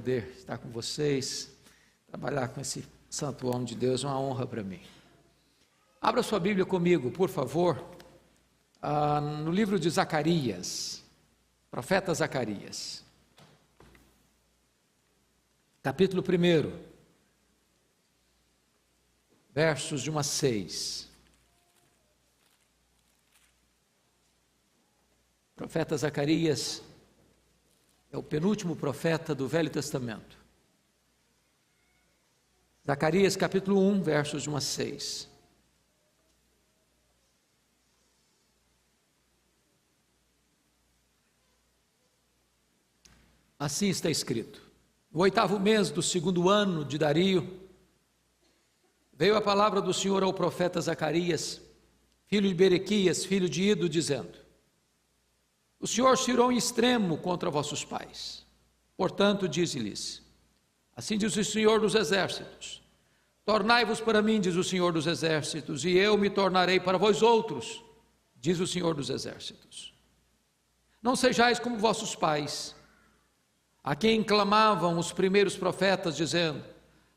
poder estar com vocês, trabalhar com esse santo homem de Deus, é uma honra para mim. Abra sua Bíblia comigo, por favor, no livro de Zacarias, profeta Zacarias, capítulo 1, versos de 1 a 6. O profeta Zacarias é o penúltimo profeta do Velho Testamento. Zacarias capítulo 1, versos de 1 a 6. Assim está escrito: no 8º mês do 2º ano de Dario, veio a palavra do Senhor ao profeta Zacarias, filho de Berequias, filho de Ido, dizendo: o Senhor se irou em extremo contra vossos pais. Portanto, dize-lhes: assim diz o Senhor dos Exércitos: tornai-vos para mim, diz o Senhor dos Exércitos, e eu me tornarei para vós outros, diz o Senhor dos Exércitos. Não sejais como vossos pais, a quem clamavam os primeiros profetas, dizendo: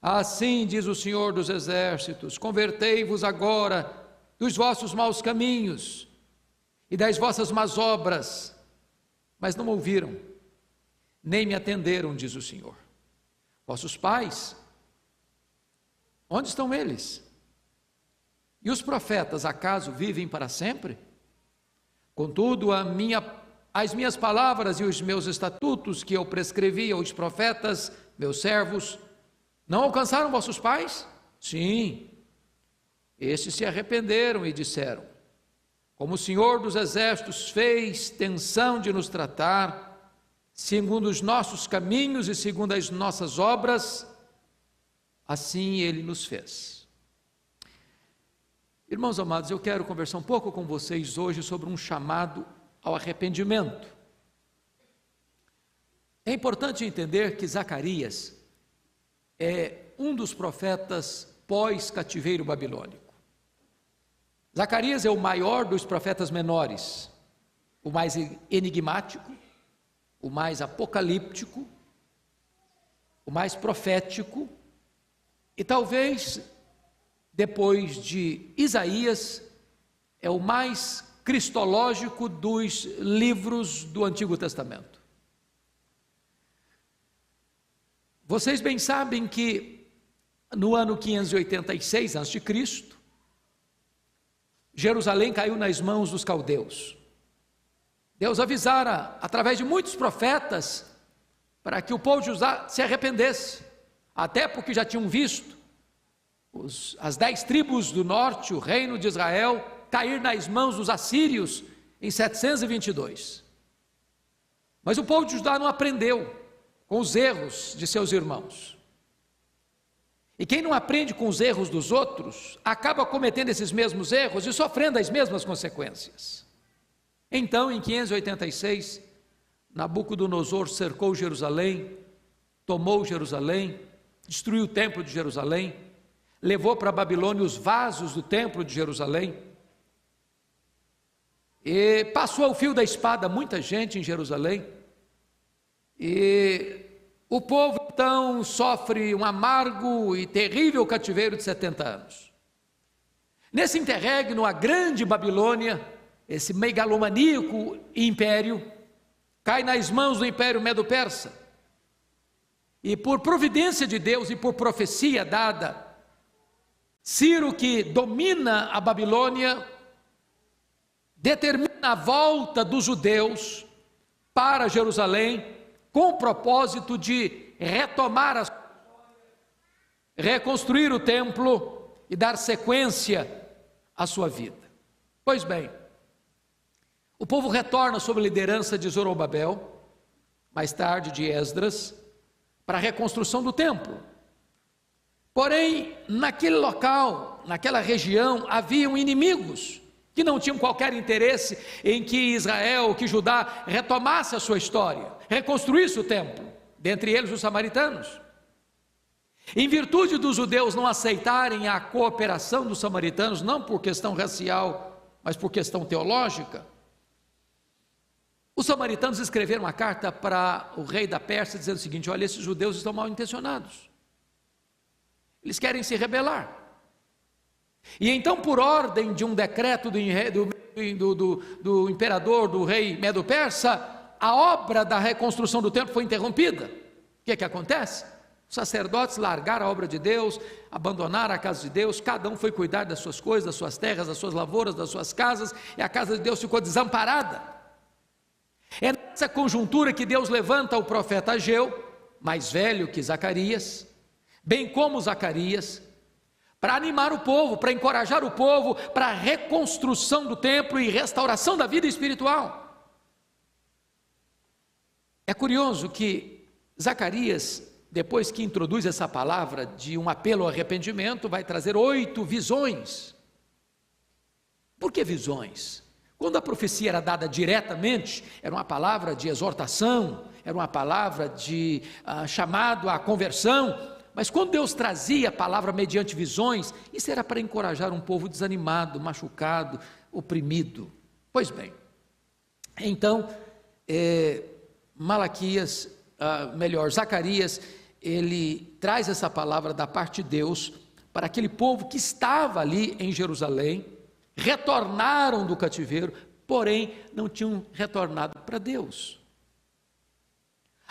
assim diz o Senhor dos Exércitos, convertei-vos agora dos vossos maus caminhos e das vossas más obras. Mas não ouviram, nem me atenderam, diz o Senhor. Vossos pais, onde estão eles? E os profetas, acaso vivem para sempre? Contudo, as minhas palavras e os meus estatutos que eu prescrevi aos profetas, meus servos, não alcançaram vossos pais? Sim, estes se arrependeram e disseram: como o Senhor dos Exércitos fez tensão de nos tratar, segundo os nossos caminhos e segundo as nossas obras, assim Ele nos fez. Irmãos amados, eu quero conversar um pouco com vocês hoje sobre um chamado ao arrependimento. É importante entender que Zacarias é um dos profetas pós-cativeiro babilônico. Zacarias é o maior dos profetas menores, o mais enigmático, o mais apocalíptico, o mais profético, e talvez, depois de Isaías, é o mais cristológico dos livros do Antigo Testamento. Vocês bem sabem que no ano 586 a.C., Jerusalém caiu nas mãos dos caldeus. Deus avisara, através de muitos profetas, para que o povo de Judá se arrependesse, até porque já tinham visto as 10 tribos do norte, o reino de Israel, cair nas mãos dos assírios em 722. Mas o povo de Judá não aprendeu com os erros de seus irmãos. E quem não aprende com os erros dos outros, acaba cometendo esses mesmos erros e sofrendo as mesmas consequências. Então, em 586, Nabucodonosor cercou Jerusalém, tomou Jerusalém, destruiu o templo de Jerusalém, levou para a Babilônia os vasos do templo de Jerusalém, e passou ao fio da espada muita gente em Jerusalém, e o povo então sofre um amargo e terrível cativeiro de 70 anos. Nesse interregno, a grande Babilônia, esse megalomaníaco império, cai nas mãos do Império Medo-Persa. E por providência de Deus e por profecia dada, Ciro, que domina a Babilônia, determina a volta dos judeus para Jerusalém, com o propósito de retomar reconstruir o templo e dar sequência à sua vida. Pois bem, o povo retorna sob a liderança de Zorobabel, mais tarde de Esdras, para a reconstrução do templo. Porém, naquele local, naquela região, haviam inimigos que não tinham qualquer interesse em que Israel, que Judá retomasse a sua história, reconstruísse o templo, dentre eles os samaritanos. Em virtude dos judeus não aceitarem a cooperação dos samaritanos, não por questão racial, mas por questão teológica, Os samaritanos escreveram uma carta para o rei da Pérsia dizendo o seguinte: olha, esses judeus estão mal intencionados, eles querem se rebelar. E então, por ordem de um decreto do imperador, do rei Medo-Persa, a obra da reconstrução do templo foi interrompida. O que acontece? Os sacerdotes largaram a obra de Deus, abandonaram a casa de Deus, cada um foi cuidar das suas coisas, das suas terras, das suas lavouras, das suas casas, e a casa de Deus ficou desamparada. É nessa conjuntura que Deus levanta o profeta Ageu, mais velho que Zacarias, bem como Zacarias, para animar o povo, para encorajar o povo, para a reconstrução do templo e restauração da vida espiritual. É curioso que Zacarias, depois que introduz essa palavra de um apelo ao arrependimento, vai trazer 8 visões. Por que visões? Quando a profecia era dada diretamente, era uma palavra de exortação, era uma palavra de chamado à conversão, mas quando Deus trazia a palavra mediante visões, isso era para encorajar um povo desanimado, machucado, oprimido. Pois bem, então, Zacarias, ele traz essa palavra da parte de Deus para aquele povo que estava ali em Jerusalém, retornaram do cativeiro, porém não tinham retornado para Deus.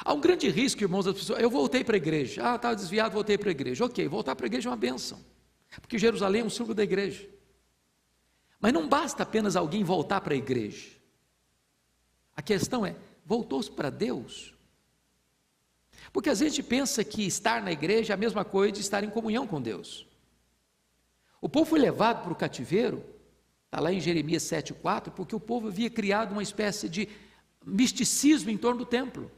Há um grande risco, irmãos, das pessoas: eu voltei para a igreja, estava desviado, voltei para a igreja. Ok, voltar para a igreja é uma bênção, porque Jerusalém é um símbolo da igreja. Mas não basta apenas alguém voltar para a igreja. A questão é, voltou-se para Deus? Porque a gente pensa que estar na igreja é a mesma coisa de estar em comunhão com Deus. O povo foi levado para o cativeiro, está lá em Jeremias 7,4, porque o povo havia criado uma espécie de misticismo em torno do templo.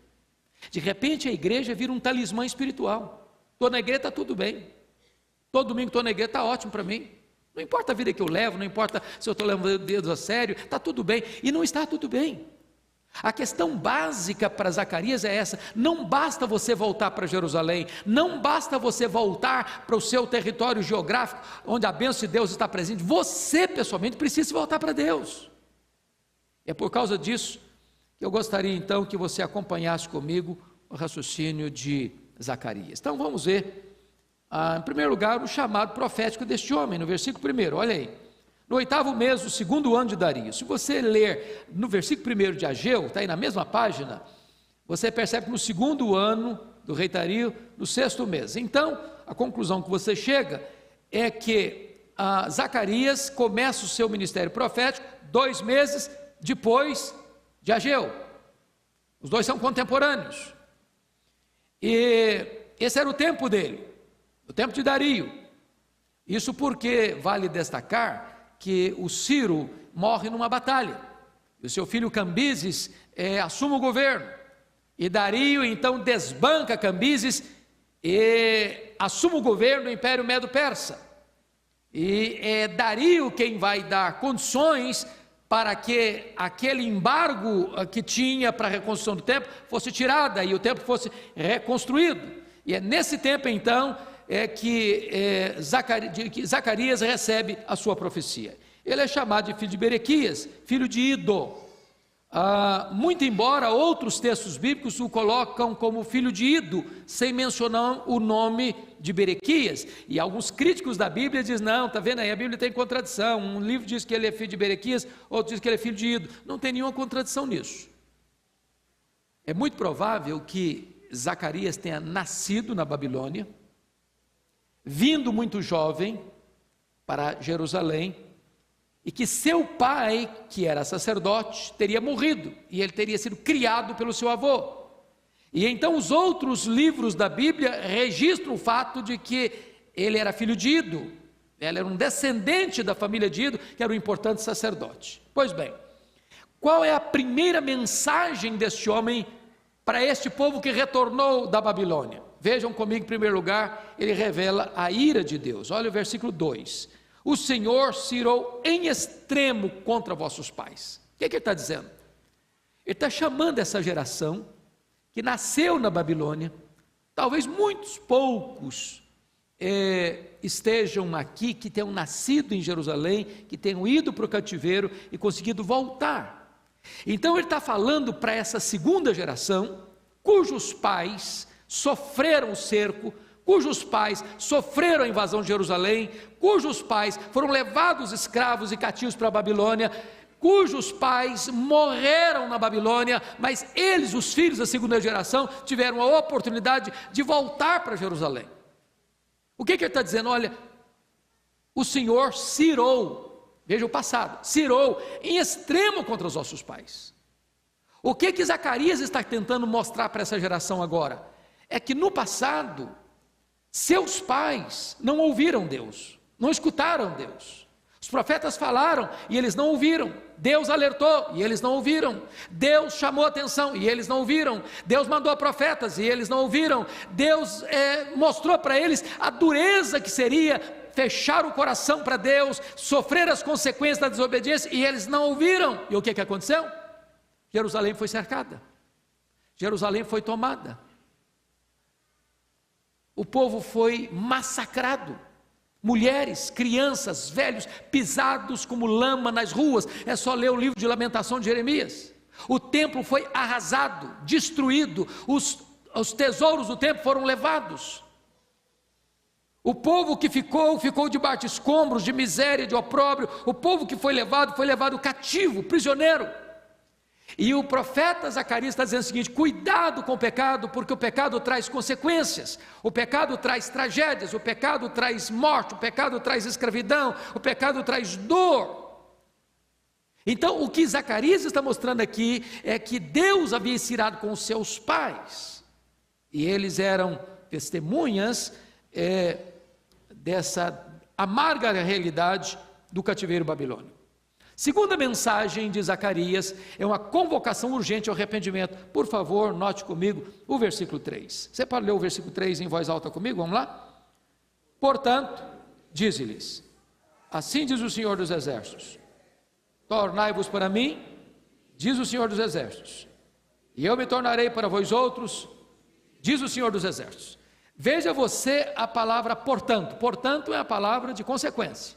De repente a igreja vira um talismã espiritual. Estou na igreja, está tudo bem. Todo domingo estou na igreja, está ótimo para mim. Não importa a vida que eu levo, não importa se eu estou levando Deus a sério, está tudo bem. E não está tudo bem. A questão básica para Zacarias é essa: não basta você voltar para Jerusalém, não basta você voltar para o seu território geográfico, onde a bênção de Deus está presente, você pessoalmente precisa voltar para Deus. É por causa disso que eu gostaria então que você acompanhasse comigo o raciocínio de Zacarias. Então vamos ver, em primeiro lugar, o chamado profético deste homem, no versículo 1, olha aí. No 8º mês, do 2º ano de Dario. Se você ler no versículo 1 de Ageu, está aí na mesma página, você percebe que no 2º ano do rei Dario, no 6º mês. Então, a conclusão que você chega é que Zacarias começa o seu ministério profético 2 meses depois de Ageu. Os dois são contemporâneos. E esse era o tempo dele, o tempo de Dario. Isso porque vale destacar que o Ciro morre numa batalha, e o seu filho Cambises assume o governo, e Dario então desbanca Cambises e assume o governo do Império Medo-Persa, e é Dario quem vai dar condições para que aquele embargo que tinha para a reconstrução do templo fosse tirada, e o templo fosse reconstruído. E é nesse tempo então que Zacarias recebe a sua profecia. Ele é chamado de filho de Berequias, filho de Ido. Muito embora outros textos bíblicos o colocam como filho de Ido, sem mencionar o nome de Berequias. E alguns críticos da Bíblia dizem: não, está vendo aí, a Bíblia tem contradição. Um livro diz que ele é filho de Berequias, outro diz que ele é filho de Ido. Não tem nenhuma contradição nisso. É muito provável que Zacarias tenha nascido na Babilônia, vindo muito jovem para Jerusalém, e que seu pai, que era sacerdote, teria morrido, e ele teria sido criado pelo seu avô. E então os outros livros da Bíblia registram o fato de que ele era filho de Ido, ele era um descendente da família de Ido, que era um importante sacerdote. Pois bem, qual é a primeira mensagem deste homem para este povo que retornou da Babilônia? Vejam comigo, em primeiro lugar, ele revela a ira de Deus. Olha o versículo 2: o Senhor se irou em extremo contra vossos pais. O que ele está dizendo? Ele está chamando essa geração que nasceu na Babilônia, talvez muitos poucos estejam aqui, que tenham nascido em Jerusalém, que tenham ido para o cativeiro e conseguido voltar. Então ele está falando para essa segunda geração, cujos pais sofreram o cerco, cujos pais sofreram a invasão de Jerusalém, cujos pais foram levados escravos e cativos para a Babilônia, cujos pais morreram na Babilônia, mas eles, os filhos da segunda geração, tiveram a oportunidade de voltar para Jerusalém. O que ele está dizendo? Olha, o Senhor cirou, veja o passado, cirou em extremo contra os nossos pais. O que Zacarias está tentando mostrar para essa geração agora? É que no passado, seus pais não ouviram Deus, não escutaram Deus. Os profetas falaram e eles não ouviram. Deus alertou e eles não ouviram. Deus chamou atenção e eles não ouviram. Deus mandou profetas e eles não ouviram. Deus mostrou para eles a dureza que seria fechar o coração para Deus, sofrer as consequências da desobediência, e eles não ouviram. E o que aconteceu? Jerusalém foi cercada, Jerusalém foi tomada, o povo foi massacrado, mulheres, crianças, velhos, pisados como lama nas ruas. É só ler o livro de Lamentação de Jeremias. O templo foi arrasado, destruído, os tesouros do templo foram levados. O povo que ficou debaixo de escombros, de miséria, de opróbrio. O povo que foi levado cativo, prisioneiro. E o profeta Zacarias está dizendo o seguinte: cuidado com o pecado, porque o pecado traz consequências, o pecado traz tragédias, o pecado traz morte, o pecado traz escravidão, o pecado traz dor. Então o que Zacarias está mostrando aqui é que Deus havia se irado com os seus pais, e eles eram testemunhas dessa amarga realidade do cativeiro babilônico. Segunda mensagem de Zacarias é uma convocação urgente ao arrependimento. Por favor, note comigo o versículo 3. Você pode ler o versículo 3 em voz alta comigo? Vamos lá? Portanto, dize-lhes: assim diz o Senhor dos Exércitos, tornai-vos para mim, diz o Senhor dos Exércitos, e eu me tornarei para vós outros, diz o Senhor dos Exércitos. Veja você a palavra portanto. Portanto é a palavra de consequência.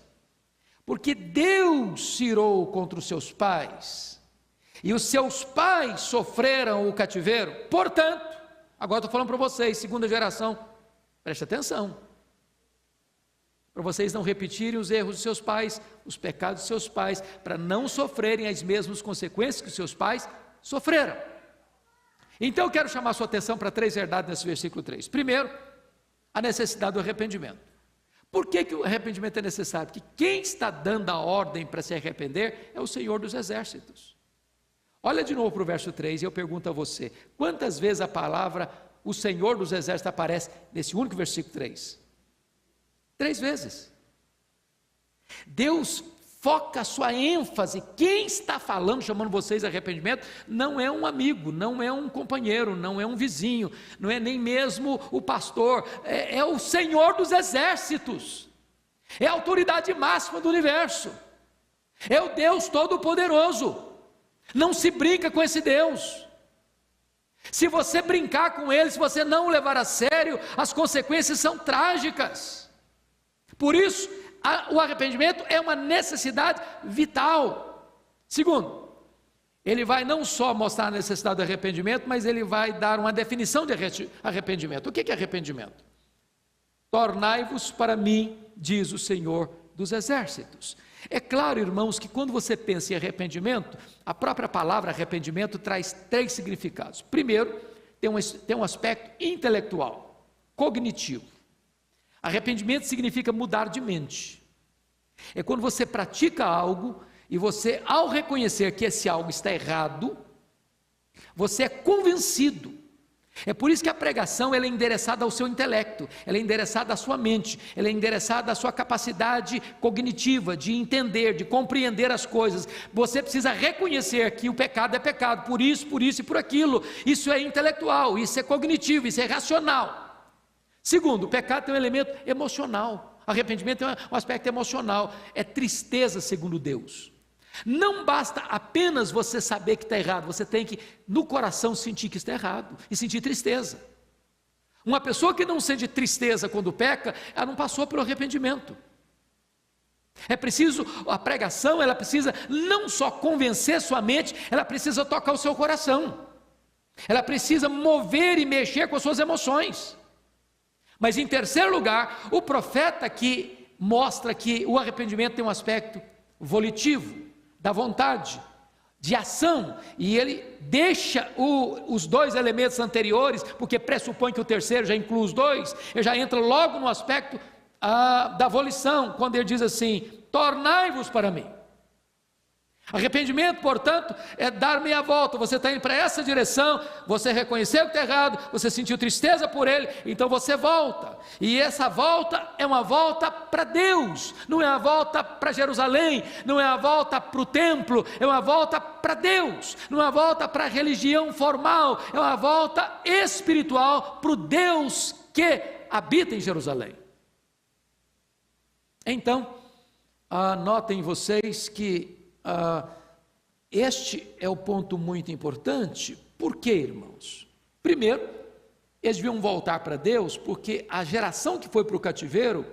Porque Deus se irou contra os seus pais, e os seus pais sofreram o cativeiro. Portanto, agora estou falando para vocês, segunda geração, preste atenção, para vocês não repetirem os erros dos seus pais, os pecados dos seus pais, para não sofrerem as mesmas consequências que os seus pais sofreram. Então eu quero chamar a sua atenção para 3 verdades nesse versículo 3. Primeiro, a necessidade do arrependimento. Por que o arrependimento é necessário? Porque quem está dando a ordem para se arrepender é o Senhor dos Exércitos. Olha de novo para o verso 3 e eu pergunto a você: quantas vezes a palavra o Senhor dos Exércitos aparece nesse único versículo 3? 3 vezes. Deus foca a sua ênfase. Quem está falando, chamando vocês a arrependimento, não é um amigo, não é um companheiro, não é um vizinho, não é nem mesmo o pastor, é o Senhor dos Exércitos, é a autoridade máxima do universo, é o Deus Todo-Poderoso. Não se brinca com esse Deus. Se você brincar com ele, se você não o levar a sério, as consequências são trágicas. Por isso, o arrependimento é uma necessidade vital. Segundo, ele vai não só mostrar a necessidade do arrependimento, mas ele vai dar uma definição de arrependimento. O que é arrependimento? Tornai-vos para mim, diz o Senhor dos Exércitos. É claro, irmãos, que quando você pensa em arrependimento, a própria palavra arrependimento traz 3 significados. Primeiro, tem um aspecto intelectual, cognitivo. Arrependimento significa mudar de mente. É quando você pratica algo e você, ao reconhecer que esse algo está errado, você é convencido. É por isso que a pregação ela é endereçada ao seu intelecto, ela é endereçada à sua mente, ela é endereçada à sua capacidade cognitiva de entender, de compreender as coisas. Você precisa reconhecer que o pecado é pecado, por isso e por aquilo. Isso é intelectual, isso é cognitivo, isso é racional. Segundo, o pecado tem um elemento emocional. Arrependimento tem um aspecto emocional, é tristeza segundo Deus. Não basta apenas você saber que está errado, você tem que no coração sentir que está errado e sentir tristeza. Uma pessoa que não sente tristeza quando peca, ela não passou pelo arrependimento. É preciso, a pregação, ela precisa não só convencer sua mente, ela precisa tocar o seu coração. Ela precisa mover e mexer com as suas emoções. Mas em terceiro lugar, o profeta aqui mostra que o arrependimento tem um aspecto volitivo, da vontade, de ação, e ele deixa os dois elementos anteriores, porque pressupõe que o terceiro já inclui os dois, ele já entra logo no aspecto da volição, quando ele diz assim: tornai-vos para mim. Arrependimento, portanto, é dar meia volta. Você está indo para essa direção, você reconheceu que está errado, você sentiu tristeza por ele, então você volta, e essa volta é uma volta para Deus, não é uma volta para Jerusalém, não é uma volta para o templo, é uma volta para Deus, não é uma volta para a religião formal, é uma volta espiritual para o Deus que habita em Jerusalém. Então, notem vocês que este é o ponto muito importante. Por quê, irmãos? Primeiro, eles deviam voltar para Deus, porque a geração que foi para o cativeiro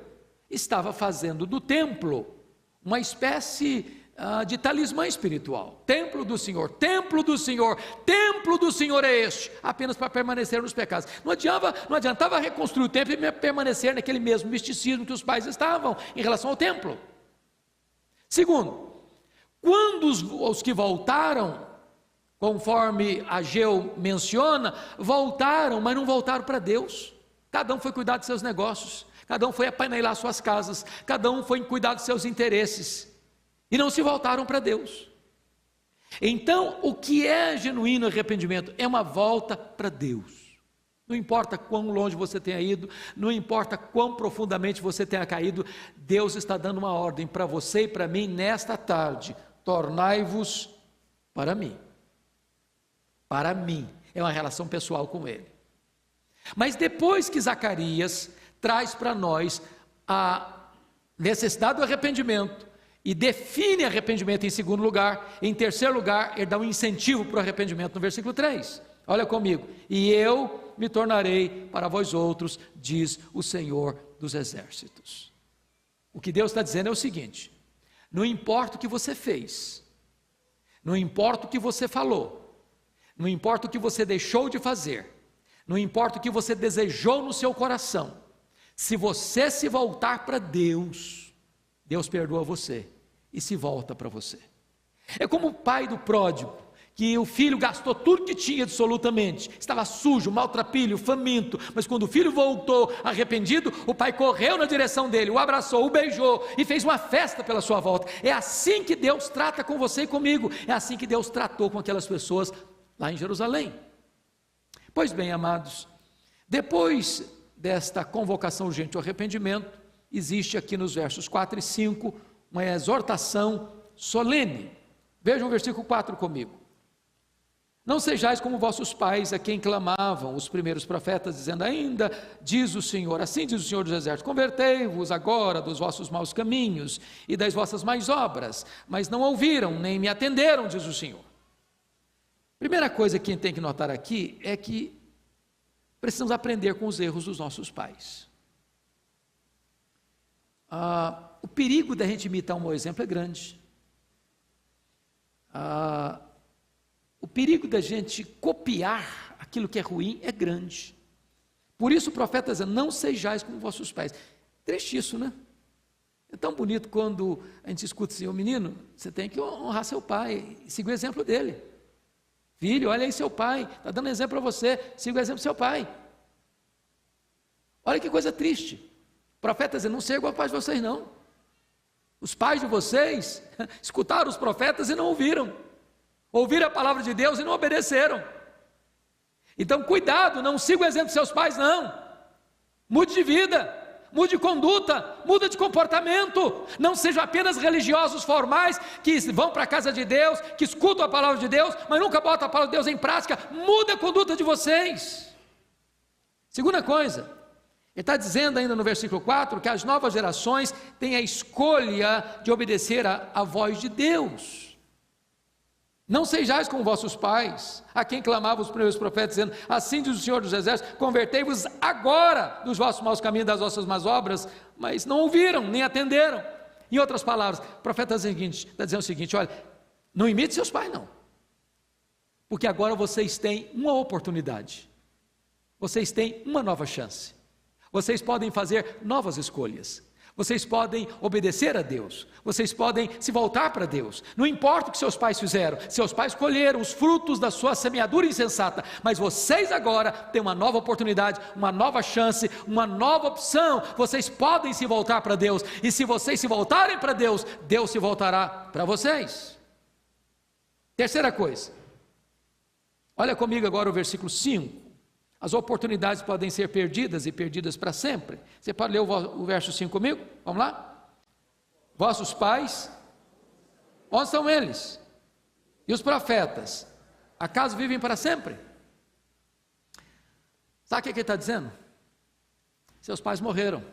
estava fazendo do templo uma espécie de talismã espiritual. Templo do Senhor, templo do Senhor, templo do Senhor é este, apenas para permanecer nos pecados. Não adiantava reconstruir o templo e permanecer naquele mesmo misticismo que os pais estavam em relação ao templo. Segundo, quando os que voltaram, conforme Ageu menciona, voltaram, mas não voltaram para Deus. Cada um foi cuidar de seus negócios, cada um foi apanelar suas casas, cada um foi cuidar de seus interesses, e não se voltaram para Deus. Então, o que é genuíno arrependimento? É uma volta para Deus. Não importa quão longe você tenha ido, não importa quão profundamente você tenha caído, Deus está dando uma ordem para você e para mim nesta tarde: tornai-vos para mim. Para mim, é uma relação pessoal com Ele. Mas depois que Zacarias traz para nós a necessidade do arrependimento e define arrependimento em segundo lugar, em terceiro lugar, ele dá um incentivo para o arrependimento no versículo 3. Olha comigo: e eu me tornarei para vós outros, diz o Senhor dos Exércitos. O que Deus está dizendo é o seguinte: não importa o que você fez, não importa o que você falou, não importa o que você deixou de fazer, não importa o que você desejou no seu coração, se você se voltar para Deus, Deus perdoa você e se volta para você. É como o pai do pródigo, que o filho gastou tudo que tinha absolutamente, estava sujo, maltrapilho, faminto, mas quando o filho voltou arrependido, o pai correu na direção dele, o abraçou, o beijou e fez uma festa pela sua volta. É assim que Deus trata com você e comigo, é assim que Deus tratou com aquelas pessoas lá em Jerusalém. Pois bem, amados, depois desta convocação urgente ao arrependimento, existe aqui nos versos 4 e 5 uma exortação solene. Vejam o versículo 4 comigo: não sejais como vossos pais, a quem clamavam os primeiros profetas, dizendo: ainda diz o Senhor, assim diz o Senhor dos Exércitos, convertei-vos agora dos vossos maus caminhos e das vossas más obras, mas não ouviram, nem me atenderam, diz o Senhor. Primeira coisa que a gente tem que notar aqui é que precisamos aprender com os erros dos nossos pais. O perigo da gente imitar um mau exemplo é grande. O perigo da gente copiar aquilo que é ruim é grande. Por isso o profeta diz: não sejais como vossos pais. Triste isso, né? É tão bonito quando a gente escuta assim: ô menino, você tem que honrar seu pai e seguir o exemplo dele. Filho, olha aí seu pai, está dando exemplo para você, siga o exemplo do seu pai. Olha que coisa triste. O profeta diz: não seja igual aos pais de vocês não. Os pais de vocês escutaram os profetas e não ouviram. Ouviram a palavra de Deus e não obedeceram. Então cuidado, não siga o exemplo dos seus pais não. Mude de vida, mude de conduta, muda de comportamento. Não sejam apenas religiosos formais que vão para a casa de Deus, que escutam a palavra de Deus, mas nunca botam a palavra de Deus em prática. Muda a conduta de vocês. Segunda coisa, ele está dizendo ainda no versículo 4 que as novas gerações têm a escolha de obedecer à voz de Deus. Não sejais como vossos pais, a quem clamavam os primeiros profetas, dizendo: assim diz o Senhor dos Exércitos, convertei-vos agora dos vossos maus caminhos, das vossas más obras, mas não ouviram, nem atenderam. Em outras palavras, o profeta está dizendo o seguinte: olha, não imite seus pais não, porque agora vocês têm uma oportunidade, vocês têm uma nova chance, vocês podem fazer novas escolhas, vocês podem obedecer a Deus, vocês podem se voltar para Deus. Não importa o que seus pais fizeram, seus pais colheram os frutos da sua semeadura insensata, mas vocês agora têm uma nova oportunidade, uma nova chance, uma nova opção. Vocês podem se voltar para Deus, e se vocês se voltarem para Deus, Deus se voltará para vocês. Terceira coisa, olha comigo agora o versículo 5. As oportunidades podem ser perdidas e perdidas para sempre. Você pode ler o verso 5 comigo? Vamos lá? Vossos pais, onde estão eles? E os profetas, acaso vivem para sempre? Sabe o que ele está dizendo? Seus pais morreram.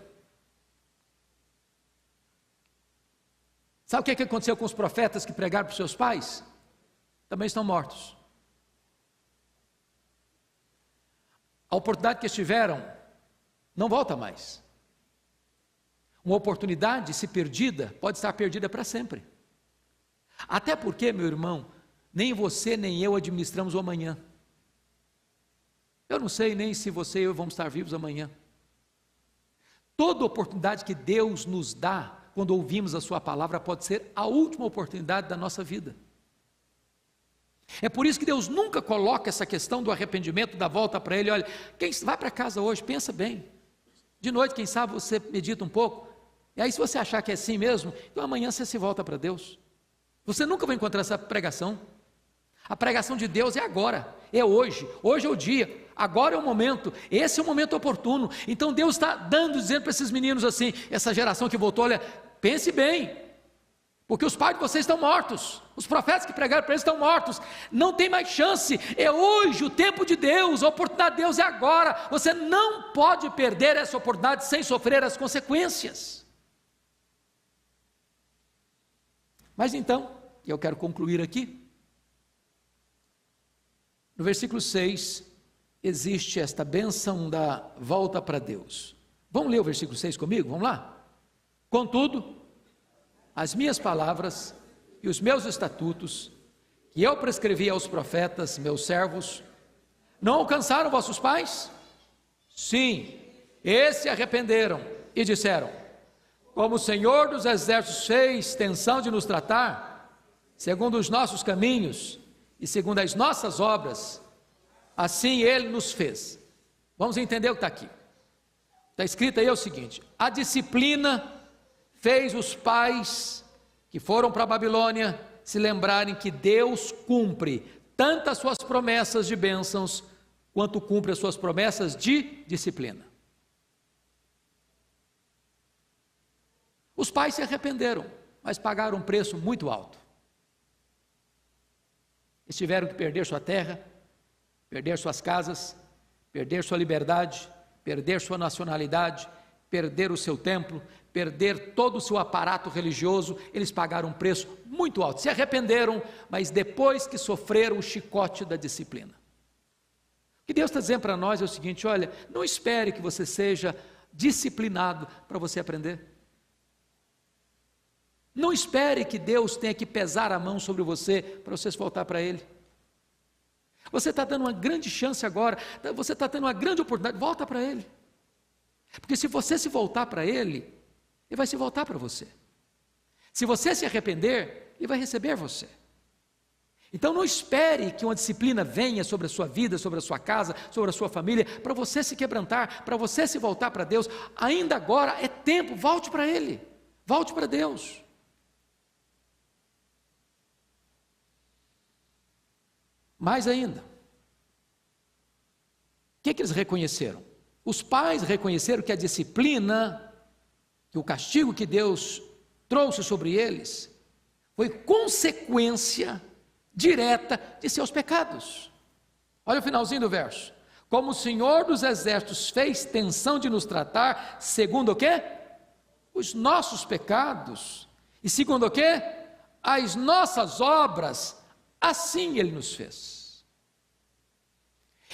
Sabe o que aconteceu com os profetas que pregaram para os seus pais? Também estão mortos. A oportunidade que eles tiveram não volta mais. Uma oportunidade, se perdida, pode estar perdida para sempre. Até porque, meu irmão, nem você nem eu administramos o amanhã. Eu não sei nem se você e eu vamos estar vivos amanhã. Toda oportunidade que Deus nos dá, quando ouvimos a sua palavra, pode ser a última oportunidade da nossa vida. É por isso que Deus nunca coloca essa questão do arrependimento, da volta para Ele. Olha, quem vai para casa hoje, pensa bem, de noite quem sabe você medita um pouco, e aí se você achar que é assim mesmo, então amanhã você se volta para Deus. Você nunca vai encontrar essa pregação. A pregação de Deus é agora, é hoje é o dia, agora é o momento, esse é o momento oportuno. Então Deus está dizendo para esses meninos assim, essa geração que voltou: olha, pense bem, porque os pais de vocês estão mortos, os profetas que pregaram para eles estão mortos, não tem mais chance, é hoje o tempo de Deus, a oportunidade de Deus é agora, você não pode perder essa oportunidade sem sofrer as consequências. Mas então, eu quero concluir aqui, no versículo 6, existe esta bênção da volta para Deus. Vamos ler o versículo 6 comigo? Vamos lá? Contudo, as minhas palavras e os meus estatutos, que eu prescrevi aos profetas, meus servos, não alcançaram vossos pais? Sim, esses se arrependeram e disseram: como o Senhor dos exércitos fez extensão de nos tratar, segundo os nossos caminhos e segundo as nossas obras, assim Ele nos fez. Vamos entender o que está aqui. Está escrito aí o seguinte: a disciplina fez os pais que foram para a Babilônia se lembrarem que Deus cumpre tanto as suas promessas de bênçãos, quanto cumpre as suas promessas de disciplina. Os pais se arrependeram, mas pagaram um preço muito alto. Eles tiveram que perder sua terra, perder suas casas, perder sua liberdade, perder sua nacionalidade, perder o seu templo, perder todo o seu aparato religioso. Eles pagaram um preço muito alto, se arrependeram, mas depois que sofreram o chicote da disciplina. O que Deus está dizendo para nós é o seguinte: olha, não espere que você seja disciplinado para você aprender. Não espere que Deus tenha que pesar a mão sobre você para você se voltar para Ele. Você está dando uma grande chance agora, você está tendo uma grande oportunidade, volta para Ele. Porque se você se voltar para Ele, Ele vai se voltar para você. Se você se arrepender, Ele vai receber você. Então não espere que uma disciplina venha sobre a sua vida, sobre a sua casa, sobre a sua família, para você se quebrantar, para você se voltar para Deus. Ainda agora é tempo, volte para Ele, volte para Deus. Mais ainda, o que eles reconheceram? Os pais reconheceram que a disciplina, que o castigo que Deus trouxe sobre eles, foi consequência direta de seus pecados. Olha o finalzinho do verso: como o Senhor dos exércitos fez extensão de nos tratar, segundo o quê? Os nossos pecados, e segundo o quê? As nossas obras, assim Ele nos fez.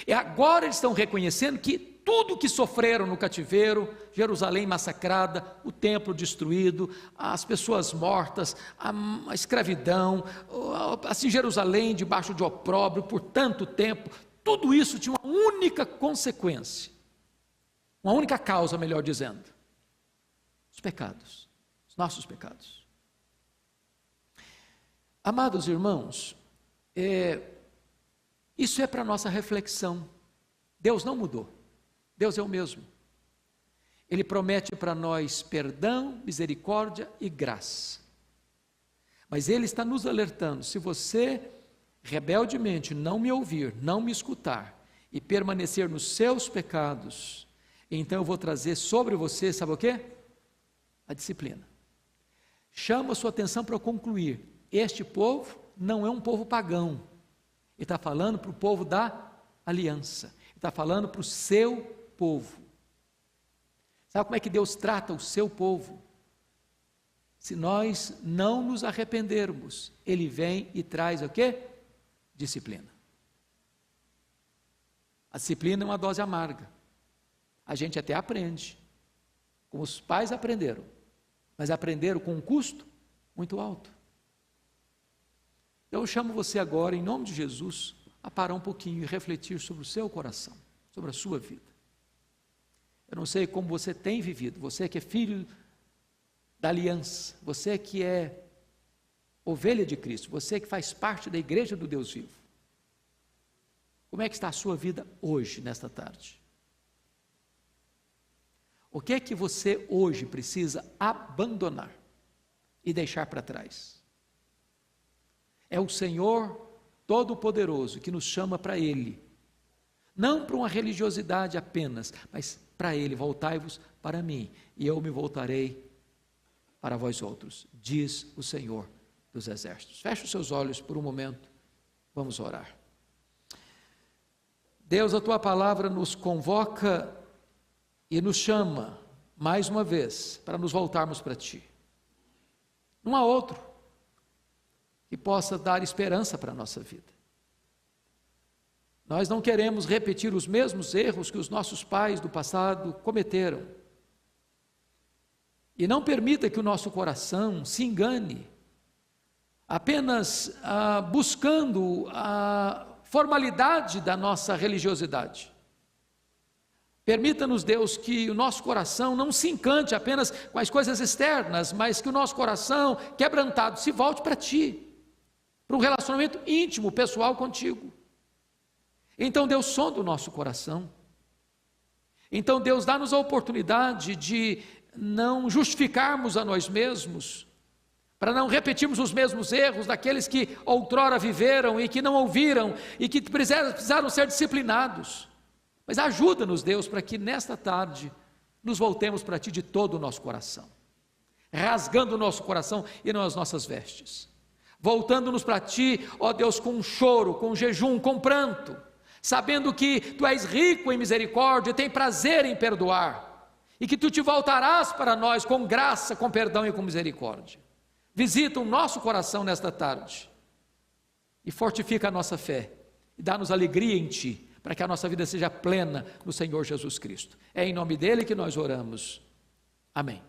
E agora eles estão reconhecendo que tudo que sofreram no cativeiro, Jerusalém massacrada, o templo destruído, as pessoas mortas, a escravidão, assim Jerusalém debaixo de opróbrio por tanto tempo, tudo isso tinha uma única consequência, uma única causa, melhor dizendo: os pecados, os nossos pecados. Amados irmãos, isso é para nossa reflexão. Deus não mudou, Deus é o mesmo. Ele promete para nós perdão, misericórdia e graça. Mas Ele está nos alertando: se você rebeldemente não me ouvir, não me escutar e permanecer nos seus pecados, então eu vou trazer sobre você, sabe o quê? A disciplina. Chamo a sua atenção para eu concluir: este povo não é um povo pagão. Ele está falando para o povo da aliança, ele está falando para o seu povo. Sabe como é que Deus trata o seu povo? Se nós não nos arrependermos, Ele vem e traz o quê? Disciplina. A disciplina é uma dose amarga. A gente até aprende, como os pais aprenderam, mas aprenderam com um custo muito alto. Eu chamo você agora, em nome de Jesus, a parar um pouquinho e refletir sobre o seu coração, sobre a sua vida. Eu não sei como você tem vivido, você que é filho da aliança, você que é ovelha de Cristo, você que faz parte da igreja do Deus vivo. Como é que está a sua vida hoje, nesta tarde? O que é que você hoje precisa abandonar e deixar para trás? É o Senhor Todo-Poderoso que nos chama para Ele, não para uma religiosidade apenas, mas para Ele: voltai-vos para mim, e eu me voltarei para vós outros, diz o Senhor dos Exércitos. Feche os seus olhos por um momento, vamos orar. Deus, a Tua palavra nos convoca e nos chama, mais uma vez, para nos voltarmos para Ti. Não há outro que possa dar esperança para a nossa vida. Nós não queremos repetir os mesmos erros que os nossos pais do passado cometeram. E não permita que o nosso coração se engane, apenas buscando a formalidade da nossa religiosidade. Permita-nos, Deus, que o nosso coração não se encante apenas com as coisas externas, mas que o nosso coração, quebrantado, se volte para Ti, para um relacionamento íntimo, pessoal contigo. Então, Deus, sonda o nosso coração. Então, Deus, dá-nos a oportunidade de não justificarmos a nós mesmos, para não repetirmos os mesmos erros daqueles que outrora viveram e que não ouviram e que precisaram ser disciplinados. Mas ajuda-nos, Deus, para que nesta tarde nos voltemos para Ti de todo o nosso coração, rasgando o nosso coração e não as nossas vestes, voltando-nos para Ti, ó Deus, com um choro, com um jejum, com pranto, sabendo que Tu és rico em misericórdia e tem prazer em perdoar, e que Tu te voltarás para nós com graça, com perdão e com misericórdia. Visita o nosso coração nesta tarde e fortifica a nossa fé e dá-nos alegria em Ti, para que a nossa vida seja plena no Senhor Jesus Cristo. É em nome dEle que nós oramos. Amém.